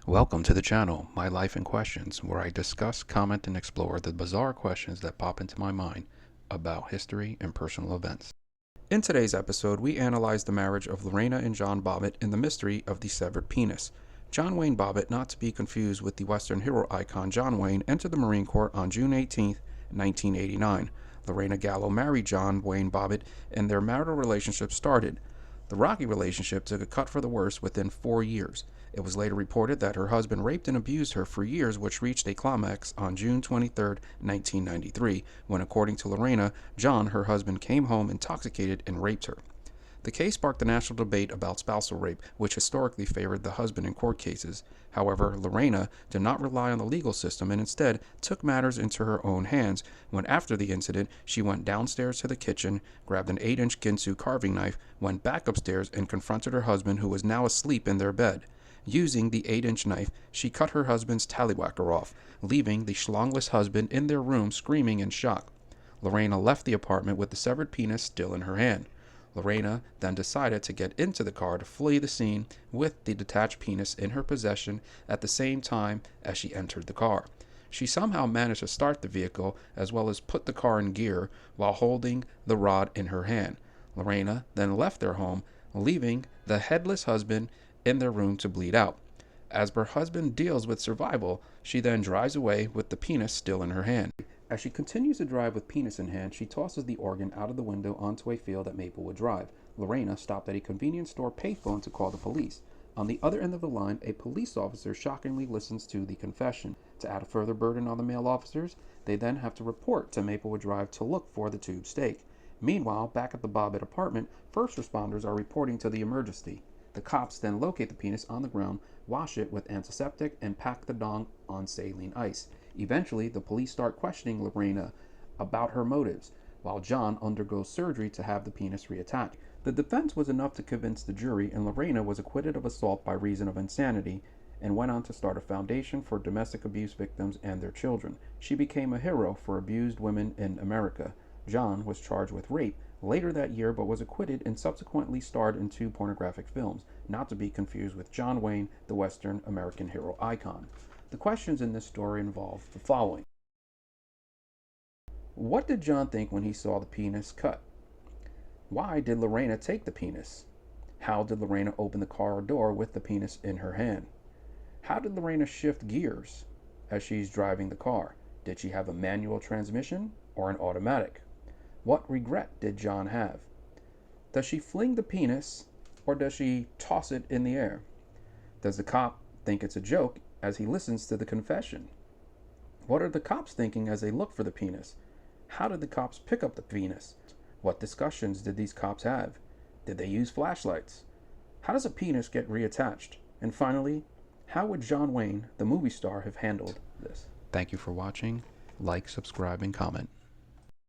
Welcome to the channel, My Life in Questions, where I discuss, comment, and explore the bizarre questions that pop into my mind about history and personal events. In today's episode, we analyze the marriage of Lorena and John Bobbitt and the mystery of the severed penis. John Wayne Bobbitt, not to be confused with the Western hero icon John Wayne, entered the Marine Corps on June 18, 1989. Lorena Gallo married John Wayne Bobbitt, and their marital relationship started. The rocky relationship took a cut for the worse within 4 years. It was later reported that her husband raped and abused her for years, which reached a climax on June 23, 1993, when, according to Lorena, John, her husband, came home intoxicated and raped her. The case sparked a national debate about spousal rape, which historically favored the husband in court cases. However, Lorena did not rely on the legal system and instead took matters into her own hands when, after the incident, she went downstairs to the kitchen, grabbed an 8-inch Ginsu carving knife, went back upstairs, and confronted her husband, who was now asleep in their bed. Using the 8-inch knife, she cut her husband's tallywhacker off, leaving the schlongless husband in their room screaming in shock. Lorena left the apartment with the severed penis still in her hand. Lorena then decided to get into the car to flee the scene with the detached penis in her possession at the same time as she entered the car. She somehow managed to start the vehicle as well as put the car in gear while holding the rod in her hand. Lorena then left their home, leaving the headless husband in their room to bleed out. As her husband deals with survival, she then drives away with the penis still in her hand. As she continues to drive with penis in hand, she tosses the organ out of the window onto a field at Maplewood Drive. Lorena stopped at a convenience store payphone to call the police. On the other end of the line, a police officer shockingly listens to the confession. To add a further burden on the male officers, they then have to report to Maplewood Drive to look for the tube steak. Meanwhile, back at the Bobbitt apartment, first responders are reporting to the emergency. The cops then locate the penis on the ground, wash it with antiseptic, and pack the dong on saline ice. Eventually, the police start questioning Lorena about her motives, while John undergoes surgery to have the penis reattached. The defense was enough to convince the jury, and Lorena was acquitted of assault by reason of insanity and went on to start a foundation for domestic abuse victims and their children. She became a hero for abused women in America. John was charged with rape later that year but was acquitted and subsequently starred in 2 pornographic films, not to be confused with John Wayne, the Western American hero icon. The questions in this story involve the following. What did John think when he saw the penis cut? Why did Lorena take the penis? How did Lorena open the car door with the penis in her hand? How did Lorena shift gears as she's driving the car? Did she have a manual transmission or an automatic? What regret did John have? Does she fling the penis or does she toss it in the air? Does the cop think it's a joke as he listens to the confession? What are the cops thinking as they look for the penis? How did the cops pick up the penis? What discussions did these cops have? Did they use flashlights? How does a penis get reattached? And finally, how would John Wayne, the movie star, have handled this? Thank you for watching. Like, subscribe, and comment.